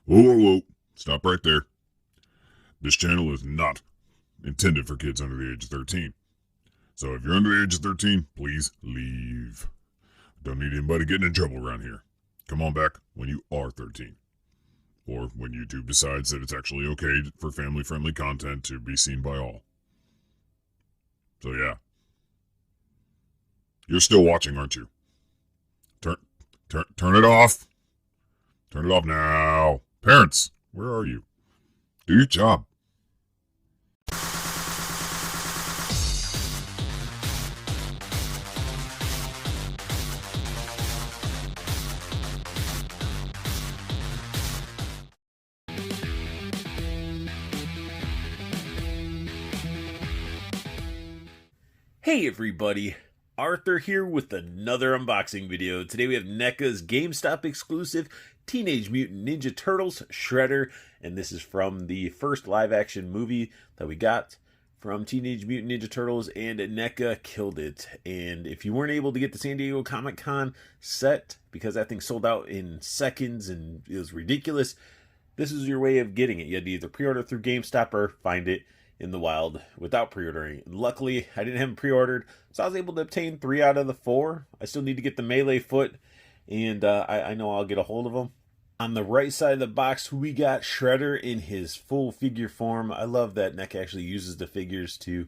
Whoa, whoa, whoa. Stop right there. This channel is not intended for kids under the age of 13. So if you're under the age of 13, please leave. Don't need anybody getting in trouble around here. Come on back when you are 13. Or when YouTube decides that it's actually okay for family-friendly content to be seen by all. So yeah. You're still watching, aren't you? Turn it off. Turn it off now. Parents, where are you? Do your job. Hey everybody, Arthur here with another unboxing video. Today we have NECA's Gamestop exclusive Teenage Mutant Ninja Turtles Shredder, and this is from the first live action movie that we got from Teenage Mutant Ninja Turtles, and NECA killed it. And if you weren't able to get the San Diego Comic-Con set, because that thing sold out in seconds and it was ridiculous, this is your way of getting it. You had to either pre-order through GameStop or find it in the wild without pre-ordering. Luckily, I didn't have them pre-ordered, so I was able to obtain 3 out of the 4. I still need to get the melee foot, and I know I'll get a hold of them. On the right side of the box, we got Shredder in his full figure form. I love that NECA actually uses the figures to,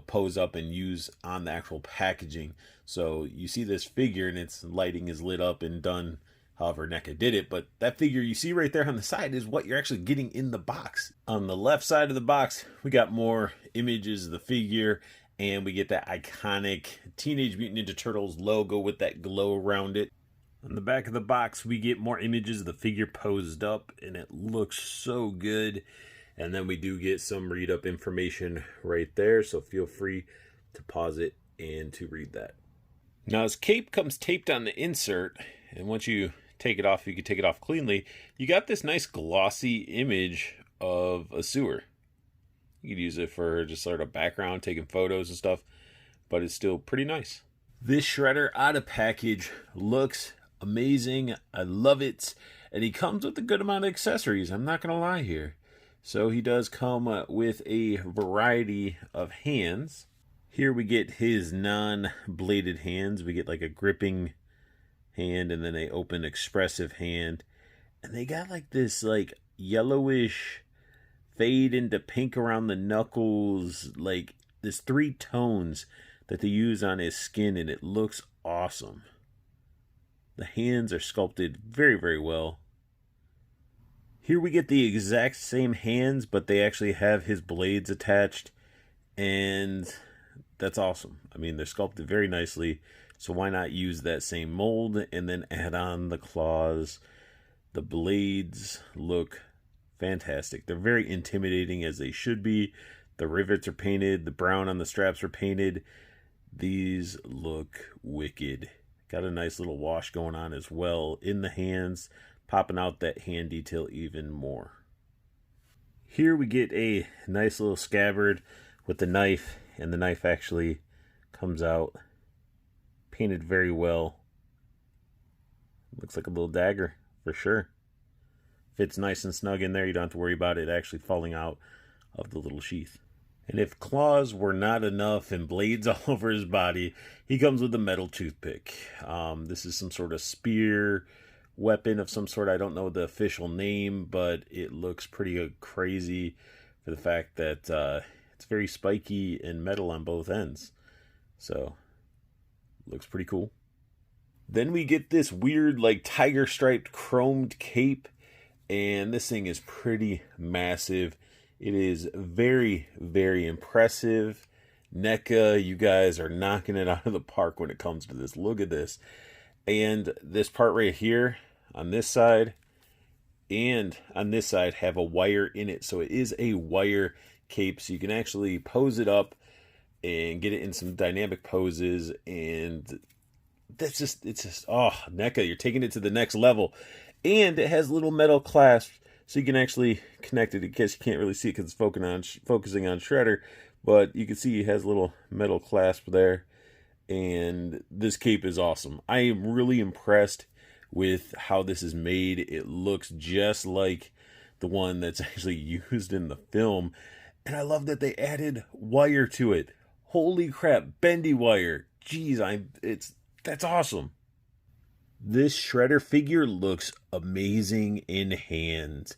pose up and use on the actual packaging. So you see this figure, and its lighting is lit up and done however NECA did it, but that figure you see right there on the side is what you're actually getting in the box. On the left side of the box, we got more images of the figure, and we get that iconic Teenage Mutant Ninja Turtles logo with that glow around it. On the back of the box, we get more images of the figure posed up, and it looks so good. And then we do get some read-up information right there, so feel free to pause it and to read that. Now, his cape comes taped on the insert, and once you take it off, you can take it off cleanly. You got this nice glossy image of a sewer. You could use it for just sort of background, taking photos and stuff, but it's still pretty nice. This Shredder out of package looks amazing. I love it. And he comes with a good amount of accessories. I'm not going to lie here. So he does come with a variety of hands. Here we get his non-bladed hands. We get like a gripping hand and then a open expressive hand, and they got like this like yellowish fade into pink around the knuckles, like there's 3 tones that they use on his skin, and it looks awesome. The hands are sculpted very, very well. Here we get the exact same hands, but they actually have his blades attached, and that's awesome. I mean, they're sculpted very nicely. So why not use that same mold and then add on the claws? The blades look fantastic. They're very intimidating, as they should be. The rivets are painted. The brown on the straps are painted. These look wicked. Got a nice little wash going on as well in the hands, popping out that hand detail even more. Here we get a nice little scabbard with the knife, and the knife actually comes out painted very well. Looks like a little dagger for sure. Fits nice and snug in there. You don't have to worry about it actually falling out of the little sheath. And if claws were not enough and blades all over his body, he comes with a metal toothpick. This is some sort of spear weapon of some sort. I don't know the official name, but it looks pretty crazy for the fact that it's very spiky and metal on both ends. So looks pretty cool. Then we get this weird like tiger striped chromed cape, and this thing is pretty massive. It is very, very impressive. NECA, you guys are knocking it out of the park when it comes to this. Look at this. And this part right here on this side and on this side have a wire in it. So it is a wire cape, so you can actually pose it up and get it in some dynamic poses, and it's just NECA, you're taking it to the next level. And it has little metal clasps, so you can actually connect it. I guess you can't really see it because it's focusing on Shredder, but you can see it has a little metal clasp there, and this cape is awesome. I am really impressed with how this is made. It looks just like the one that's actually used in the film. And I love that they added wire to it. Holy crap, bendy wire. Jeez, that's awesome. This Shredder figure looks amazing in hand.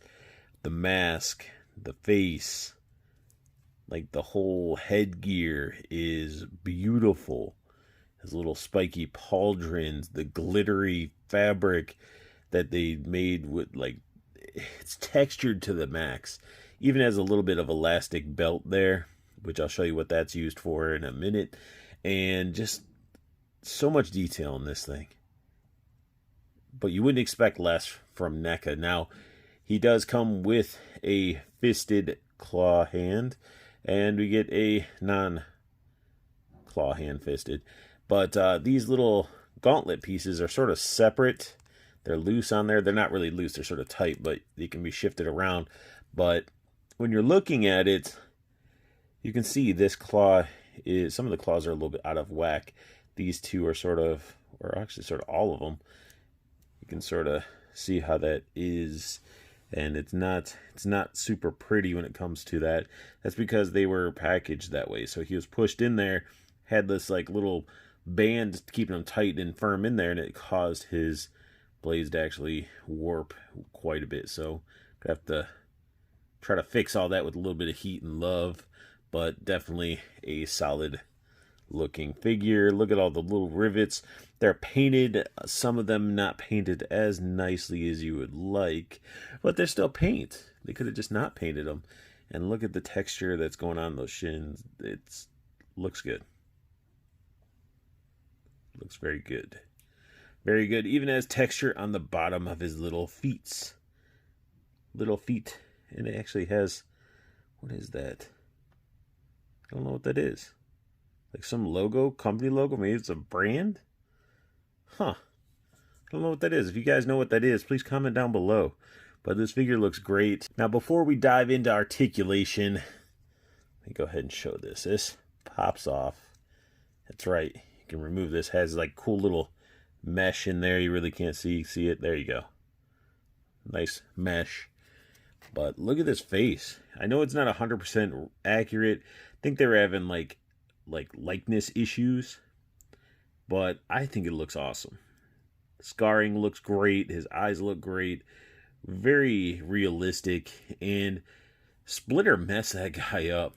The mask, the face, like the whole headgear is beautiful. His little spiky pauldrons, the glittery fabric that they made with, like, it's textured to the max. Even has a little bit of elastic belt there, which I'll show you what that's used for in a minute. And just so much detail in this thing. But you wouldn't expect less from NECA. Now, he does come with a fisted claw hand, and we get a non-claw hand fisted. But these little gauntlet pieces are sort of separate. They're loose on there. They're not really loose. They're sort of tight, but they can be shifted around. But when you're looking at it, you can see this claw is, some of the claws are a little bit out of whack. These two are sort of, or actually sort of all of them. You can sort of see how that is. And it's not super pretty when it comes to that. That's because they were packaged that way. So he was pushed in there, had this like little band keeping him tight and firm in there, and it caused his blades to actually warp quite a bit. So I have to try to fix all that with a little bit of heat and love, but definitely a solid looking figure. Look at all the little rivets. They're painted, some of them not painted as nicely as you would like, but they're still paint. They could have just not painted them. And look at the texture that's going on those shins. It looks good. Looks very good. Very good. Even has texture on the bottom of his little feet. Little feet. And it actually has, what is that? I don't know what that is. Like some logo, company logo. Maybe it's a brand? Huh. I don't know what that is. If you guys know what that is, please comment down below. But this figure looks great. Now, before we dive into articulation, let me go ahead and show this. This pops off. That's right. You can remove this. Has like cool little mesh in there. You really can't see it. There you go. Nice mesh. But look at this face. I know it's not 100% accurate. I think they were having like likeness issues, but I think it looks awesome. Scarring looks great. His eyes look great. Very realistic. And Splitter messed that guy up.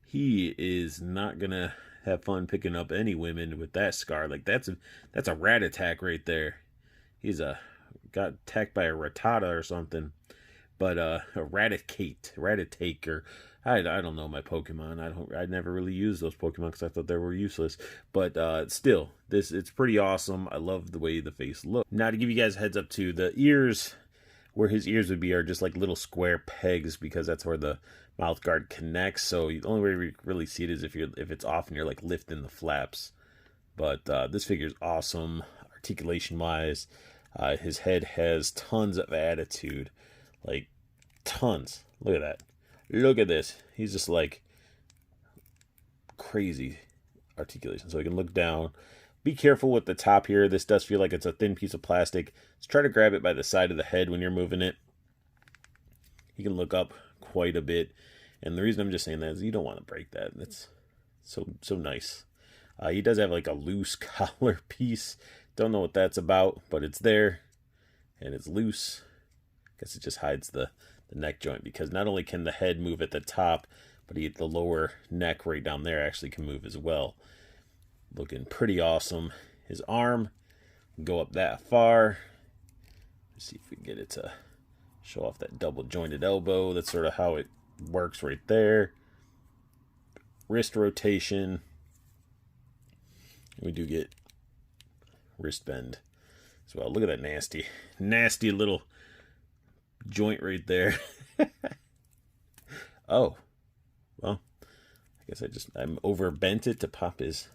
He is not gonna have fun picking up any women with that scar. Like that's a rat attack right there. He's got attacked by a Rattata or something. But a Raticate, or I don't know my Pokemon. I never really used those Pokemon because I thought they were useless. But still, it's pretty awesome. I love the way the face looks. Now to give you guys a heads up too, the ears, where his ears would be, are just like little square pegs because that's where the mouth guard connects. So the only way we really see it is if it's off and you're like lifting the flaps. But this figure is awesome, articulation wise. His head has tons of attitude. Like, tons. Look at that. Look at this. He's just like crazy articulation. So he can look down. Be careful with the top here. This does feel like it's a thin piece of plastic. Just try to grab it by the side of the head when you're moving it. You can look up quite a bit. And the reason I'm just saying that is you don't want to break that. That's so nice. He does have like a loose collar piece. Don't know what that's about, but it's there. And it's loose. Guess it just hides the neck joint, because not only can the head move at the top, but the lower neck right down there actually can move as well. Looking pretty awesome. His arm can go up that far. Let's see if we can get it to show off that double jointed elbow. That's sort of how it works right there. Wrist rotation. We do get wrist bend as well. Look at that nasty little joint right there. Oh, well, I guess I'm overbent it to pop his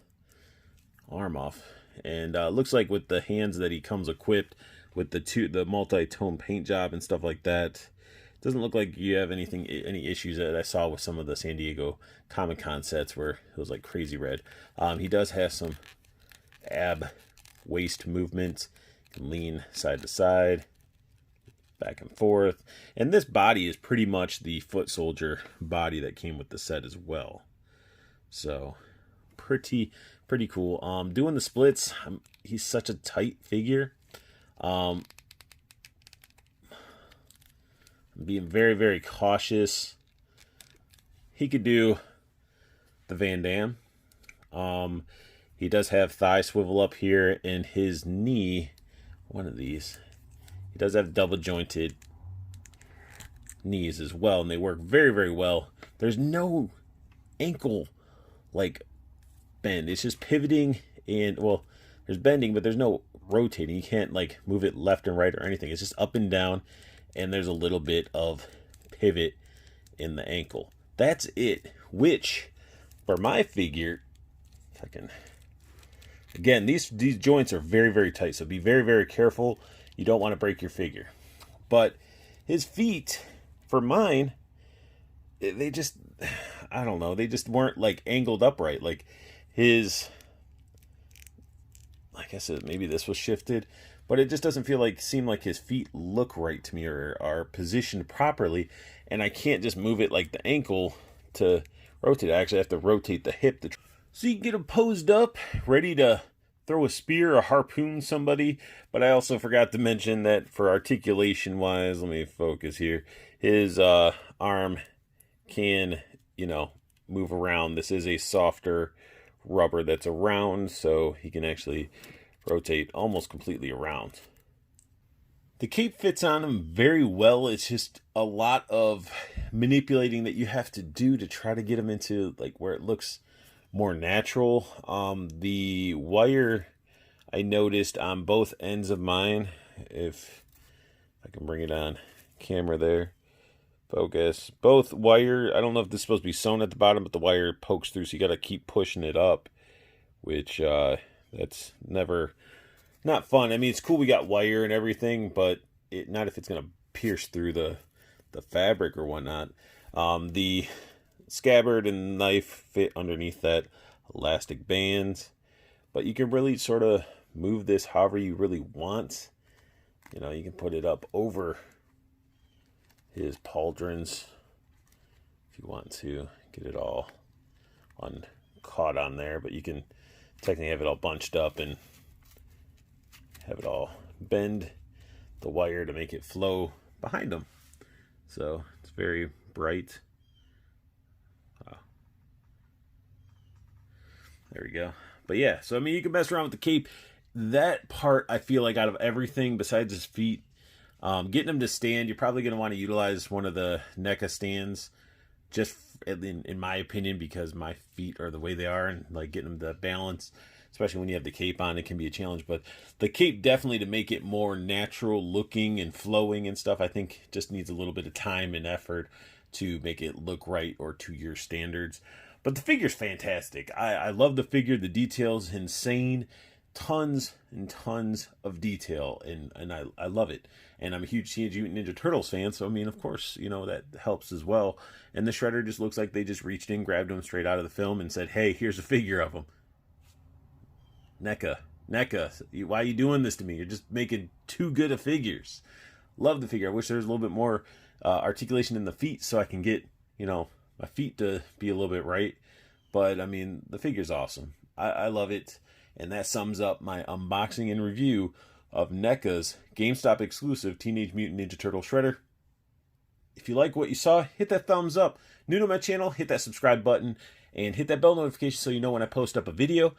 arm off. And looks like with the hands that he comes equipped with the multi-tone paint job and stuff like that, it doesn't look like you have any issues that I saw with some of the San Diego Comic-Con sets where it was like crazy red. He does have some ab waist movement. can lean side to side, back and forth. And this body is pretty much the foot soldier body that came with the set as well. So pretty cool. Doing the splits, he's such a tight figure. I'm being very cautious. He could do the Van Damme. He does have thigh swivel up here, and his knee, one of these, he does have double jointed knees as well, and they work very well. There's no ankle like bend. It's just pivoting, and well, there's bending, but there's no rotating. You can't like move it left and right or anything. It's just up and down, and there's a little bit of pivot in the ankle. That's it. Which, for my figure, if I can, again, these joints are very tight, so be very careful. You don't want to break your figure. But his feet, for mine, they just, I don't know, they just weren't like angled upright. Like his, like I said, maybe this was shifted, but it just doesn't seem like his feet look right to me or are positioned properly. And I can't just move it like the ankle to rotate. I actually have to rotate the hip so you can get him posed up, ready to throw a spear or harpoon somebody. But I also forgot to mention that for articulation wise, let me focus here, his arm can, you know, move around. This is a softer rubber that's around, so he can actually rotate almost completely around. The cape fits on him very well. It's just a lot of manipulating that you have to do to try to get him into like where it looks more natural. The wire I noticed on both ends of mine, if I can bring it on camera there, focus, both wire, I don't know if this is supposed to be sewn at the bottom, but the wire pokes through, so you got to keep pushing it up, which that's never, not fun. I mean, it's cool we got wire and everything, but not if it's going to pierce through the fabric or whatnot. The scabbard and knife fit underneath that elastic band, but you can really sort of move this however you really want. You know, you can put it up over his pauldrons if you want to get it all caught on there, but you can technically have it all bunched up and have it all bend the wire to make it flow behind them. So it's very bright. There we go. But yeah, so I mean, you can mess around with the cape. That part, I feel like out of everything besides his feet, getting him to stand, you're probably going to want to utilize one of the NECA stands, just in my opinion, because my feet are the way they are, and like getting them to balance, especially when you have the cape on, it can be a challenge. But the cape, definitely, to make it more natural looking and flowing and stuff, I think just needs a little bit of time and effort to make it look right or to your standards. But the figure's fantastic. I love the figure. The detail's insane. Tons and tons of detail, and I love it. And I'm a huge Teenage Mutant Ninja Turtles fan, so I mean, of course, you know, that helps as well. And the Shredder just looks like they just reached in, grabbed him straight out of the film, and said, hey, here's a figure of him. NECA, why are you doing this to me? You're just making too good of figures. Love the figure. I wish there was a little bit more articulation in the feet so I can get, you know, my feet to be a little bit right. But I mean, the figure's awesome. I love it. And that sums up my unboxing and review of NECA's GameStop exclusive Teenage Mutant Ninja Turtle Shredder. If you like what you saw, hit that thumbs up. New to my channel, hit that subscribe button and hit that bell notification so you know when I post up a video.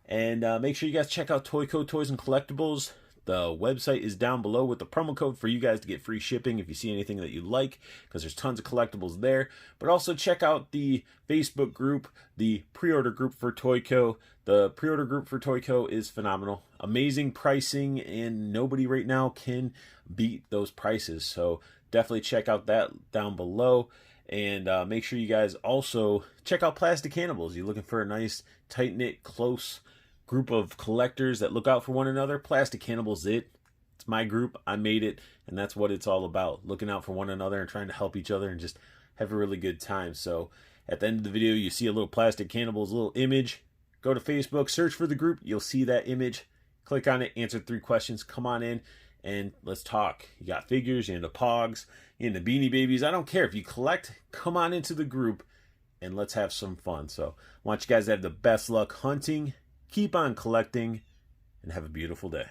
And make sure you guys check out Toyco Toys and Collectibles. The website is down below with the promo code for you guys to get free shipping if you see anything that you like, because there's tons of collectibles there. But also check out the Facebook group, the pre-order group for Toyco. The pre-order group for Toyco is phenomenal. Amazing pricing, and nobody right now can beat those prices. So definitely check out that down below. And make sure you guys also check out Plastic Cannibals. You're looking for a nice, tight-knit, close group of collectors that look out for one another. Plastic Cannibals, it's my group. I made it, and that's what it's all about. Looking out for one another and trying to help each other and just have a really good time. So at the end of the video, you see a little Plastic Cannibals little image. Go to Facebook, search for the group. You'll see that image. Click on it, answer 3 questions, come on in, and let's talk. You got figures, you're into Pogs, you're into Beanie Babies. I don't care. If you collect, come on into the group, and let's have some fun. So I want you guys to have the best luck hunting, keep on collecting, and have a beautiful day.